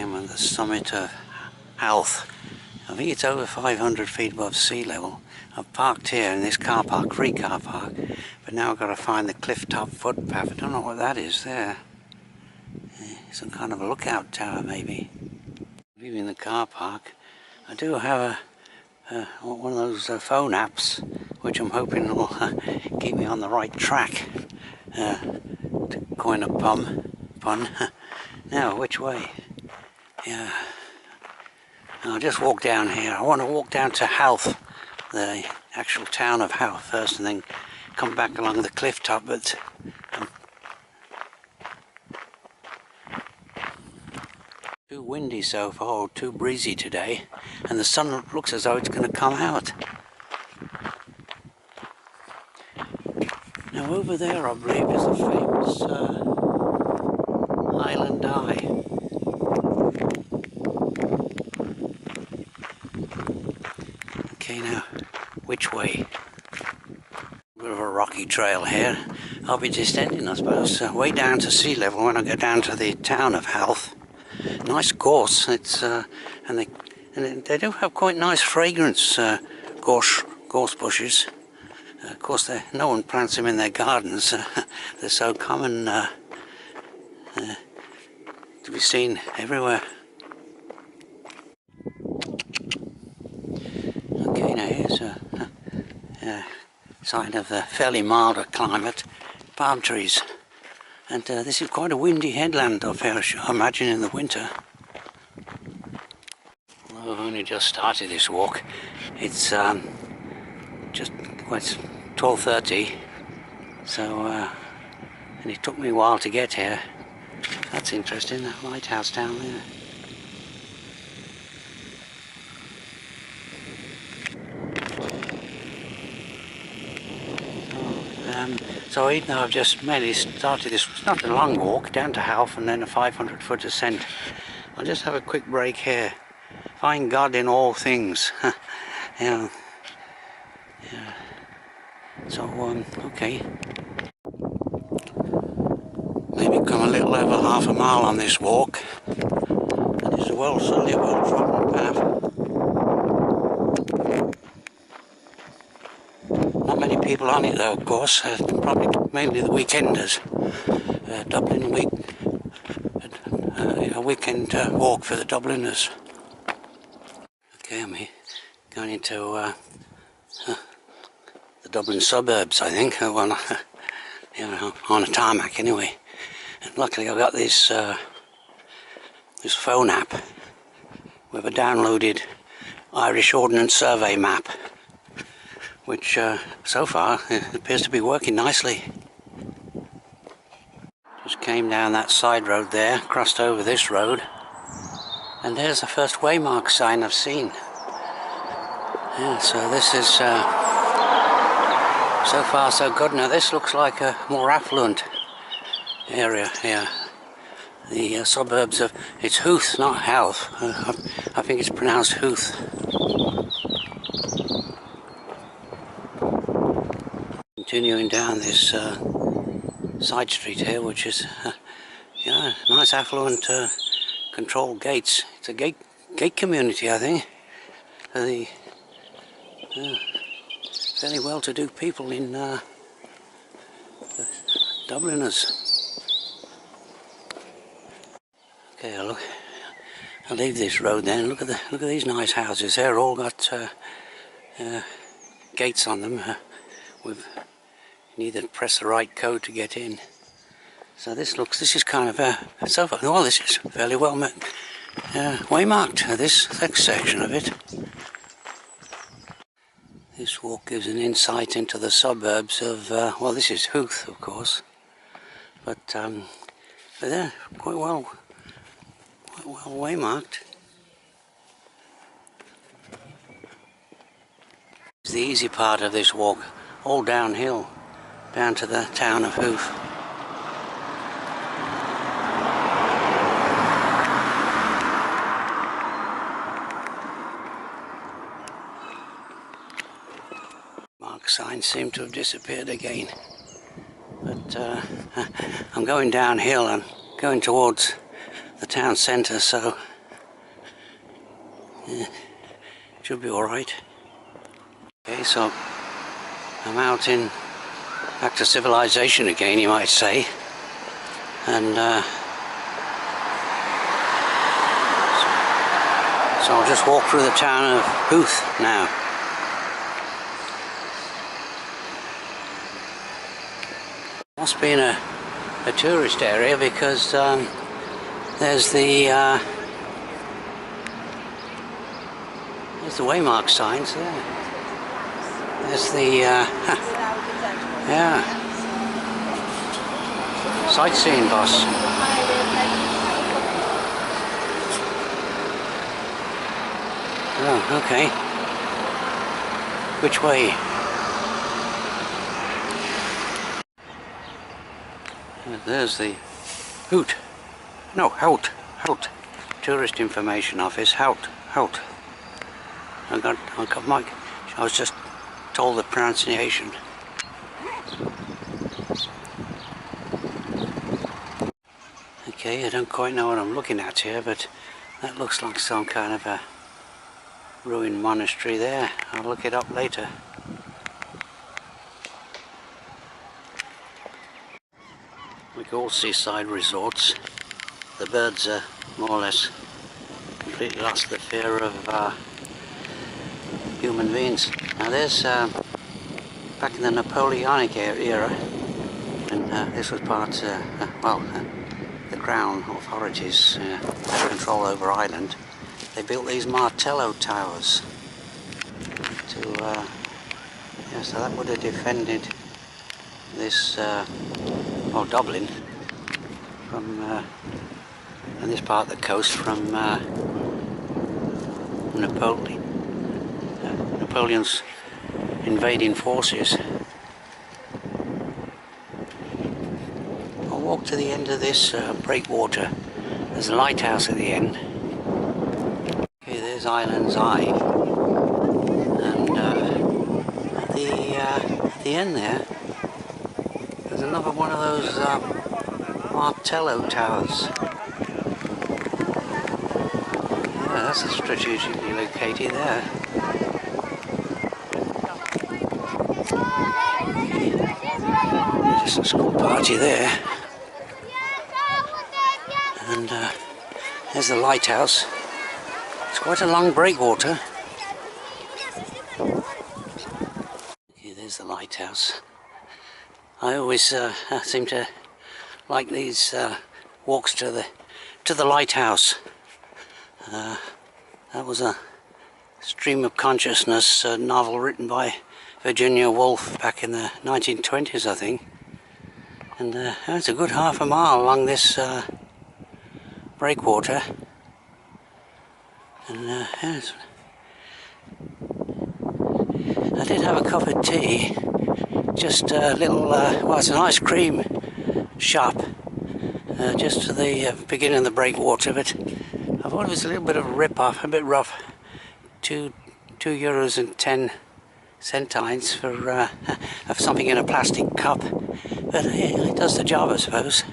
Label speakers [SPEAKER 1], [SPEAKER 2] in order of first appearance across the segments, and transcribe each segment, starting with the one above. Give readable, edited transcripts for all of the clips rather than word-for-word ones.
[SPEAKER 1] am at the summit of Howth. I think it's over 500 feet above sea level. I've parked here in this car park, free car park, but now I've got to find the cliff top footpath. I don't know what that is there. Some kind of a lookout tower maybe. Leaving the car park, I do have one of those phone apps which I'm hoping will keep me on the right track, to coin a pun. Now, which way? Yeah, I'll just walk down here. I want to walk down to Howth, the actual town of Howth first, and then come back along the cliff top, but too windy so far, too breezy today, and the sun looks as though it's going to come out. Now over there, I believe, is the famous Island Eye. Okay, now, which way? A bit of a rocky trail here. I'll be descending, I suppose, way down to sea level when I go down to the town of Howth. Nice gorse. It's and they do have quite nice fragrance, gorse bushes. Of course, no one plants them in their gardens. They're so common to be seen everywhere. Okay, now here's a sign of a fairly milder climate, palm trees. And this is quite a windy headland up here, I imagine, in the winter. Although I've only just started this walk, it's just quite 12:30, so and it took me a while to get here. That's interesting, that lighthouse down there. So even though I've just merely started this, it's not a long walk down to Howth and then a 500-foot ascent. I'll just have a quick break here. Find God in all things. Yeah. So okay. Maybe come a little over half a mile on this walk. And it's certainly a well-trodden path. Not many people on it though, of course, probably mainly the weekenders. Dublin a weekend walk for the Dubliners. Okay, I'm going into the Dublin suburbs, I think. Well, on a tarmac anyway. And luckily I've got this this phone app with a downloaded Irish Ordnance Survey map, which so far appears to be working nicely. Just came down that side road there, crossed over this road, and there's the first waymark sign I've seen. Yeah, so this is so far so good. Now this looks like a more affluent area here. The suburbs of, it's Howth, not Howth. I think it's pronounced Howth. Continuing down this side street here, which is yeah, nice affluent controlled gates. It's a gate community, I think. The fairly well-to-do people in the Dubliners. Okay, I'll leave this road then. Look at these nice houses. They're all got gates on them. You need to press the right code to get in. So this is kind of so far, well, this is fairly well waymarked, this section of it. This walk gives an insight into the suburbs of, well, this is Howth, of course, but they're quite well waymarked. It's the easy part of this walk, all downhill, down to the town of Howth. Mark signs seem to have disappeared again, but I'm going downhill and going towards the town centre, so Yeah, should be alright. Okay, so I'm out in back to civilization again, you might say. And so I'll just walk through the town of Howth now. Must be in a tourist area because there's the waymark signs there. There's the yeah, sightseeing bus. Oh, okay. Which way? There's the Howth Tourist Information Office. Howth. I was just told the pronunciation. Okay, I don't quite know what I'm looking at here, but that looks like some kind of a ruined monastery there. I'll look it up later. Like all seaside resorts, the birds are more or less completely lost the fear of human beings. Now there's back in the Napoleonic era, and this was part, the Crown authorities had control over Ireland. They built these Martello towers to, so that would have defended this, Dublin from, and this part of the coast from Napoleon's invading forces. I'll walk to the end of this breakwater. There's a lighthouse at the end. Okay, there's Island's Eye, and at the end there's another one of those Martello towers. Yeah, that's strategically located there. Just a school party there. And there's the lighthouse. It's quite a long breakwater. Okay, there's the lighthouse. I always seem to like these walks to the lighthouse. That was a stream of consciousness novel written by Virginia Woolf back in the 1920s, I think. And it's a good half a mile along this breakwater. And yes. I did have a cup of tea. Just a little, it's an ice cream shop just to the beginning of the breakwater, but I thought it was a little bit of a rip-off, a bit rough. €2.10 for something in a plastic cup, but it does the job, I suppose.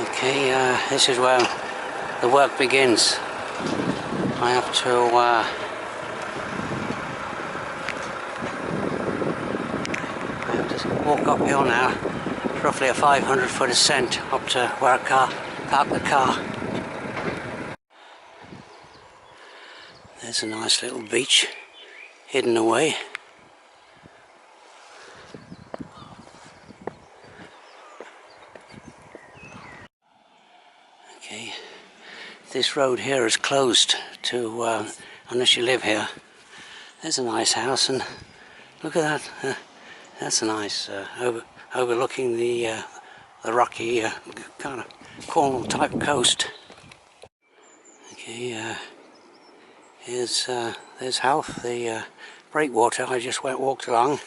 [SPEAKER 1] Okay, this is where the work begins. I have to walk uphill now. It's roughly a 500-foot ascent up to where I park the car. There's a nice little beach hidden away. Okay, this road here is closed to unless you live here. There's a nice house, and look at that. That's a nice overlooking the rocky kind of Cornwall type coast. Okay, there's Howth, the breakwater I just walked along.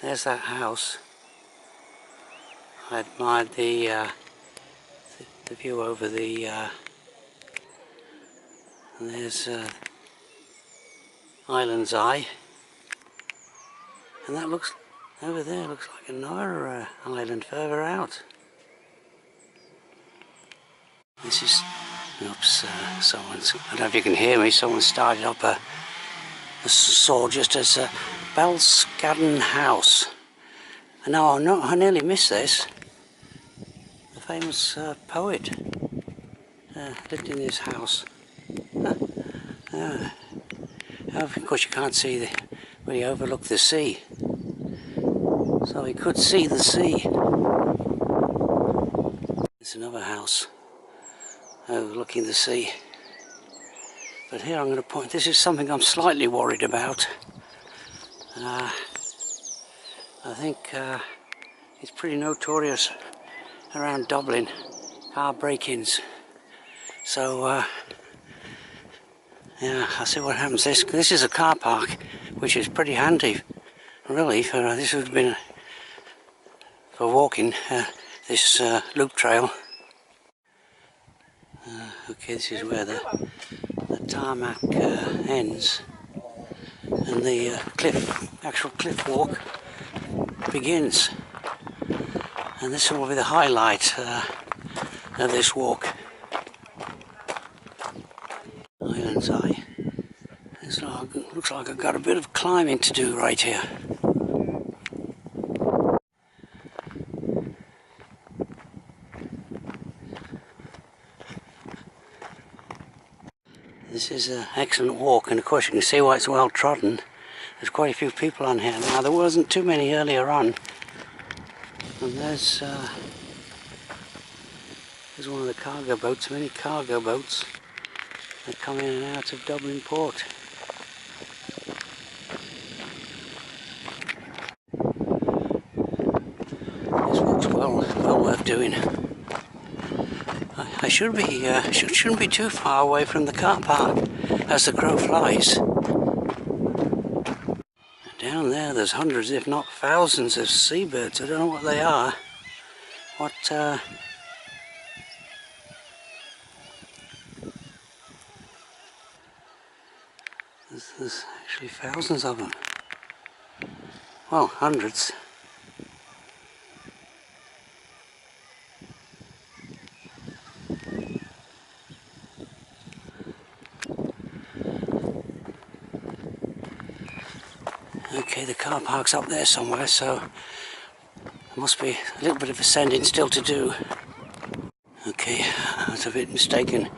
[SPEAKER 1] There's that house. I admired the view over the. And there's Island's Eye, and that looks over there. Looks like another island further out. This is Oops, someone's, I don't know if you can hear me, someone started up a saw just as Belscaden House. And now I nearly missed this. The famous poet lived in this house. Of course you can't see where he overlooked the sea. So he could see the sea. There's another house overlooking the sea. But here I'm going to point, this is something I'm slightly worried about. I think it's pretty notorious around Dublin, car break-ins. So yeah, I'll see what happens. This is a car park, which is pretty handy, really. This would have been for walking this loop trail. Okay, this is where the tarmac ends, and the actual cliff walk begins. And this will be the highlight of this walk. Island's Eye. Looks like I've got a bit of climbing to do right here. This is an excellent walk, and of course you can see why it's well trodden. There's quite a few people on here now. There wasn't too many earlier on. And there's one of the cargo boats, many cargo boats that come in and out of Dublin port. This walk's well worth doing. I shouldn't be too far away from the car park as the crow flies. Down there's hundreds, if not thousands, of seabirds. I don't know what they are. There's actually thousands of them. Well, hundreds. Okay, the car park's up there somewhere, so there must be a little bit of ascending still to do. Okay, I was a bit mistaken.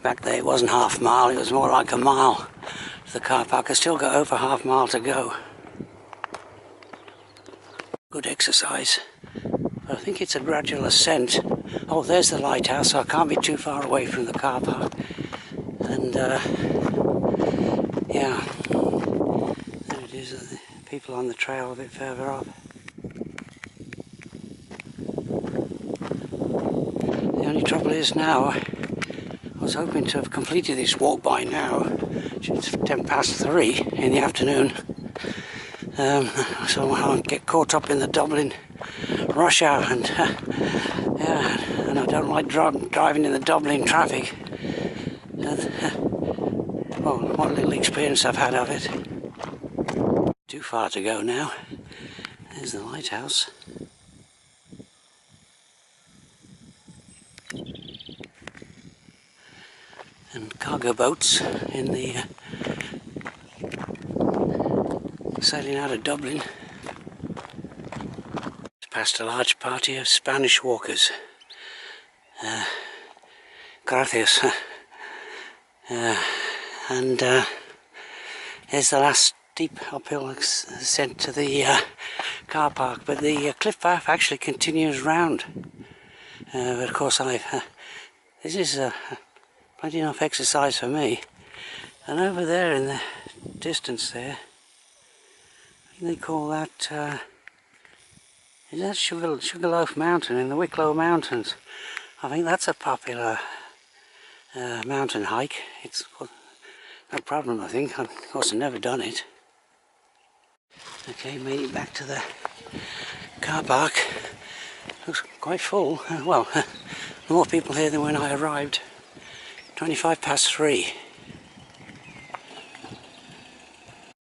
[SPEAKER 1] Back there it wasn't half a mile, it was more like a mile to the car park. I still got over half a mile to go. Good exercise. But I think it's a gradual ascent. Oh, there's the lighthouse, so I can't be too far away from the car park. And yeah, there it is, the people on the trail a bit further up. The only trouble is now, I was hoping to have completed this walk by now. It's 3:10 in the afternoon. So I won't get caught up in the Dublin rush hour, and yeah, and I don't like driving in the Dublin traffic. Well, what little experience I've had of it. Too far to go now. There's the lighthouse. And cargo boats in the sailing out of Dublin. Past a large party of Spanish walkers. Gracias. And here's the last steep uphill ascent to the car park, but the cliff path actually continues round. But of course this is plenty enough exercise for me. And over there in the distance there, I think they call that, is that Sugarloaf Mountain in the Wicklow Mountains? I think that's a popular mountain hike. It's no problem, I think. Of course I've never done it. Okay, made it back to the car park. Looks quite full. Well, more people here than when I arrived. 3:25.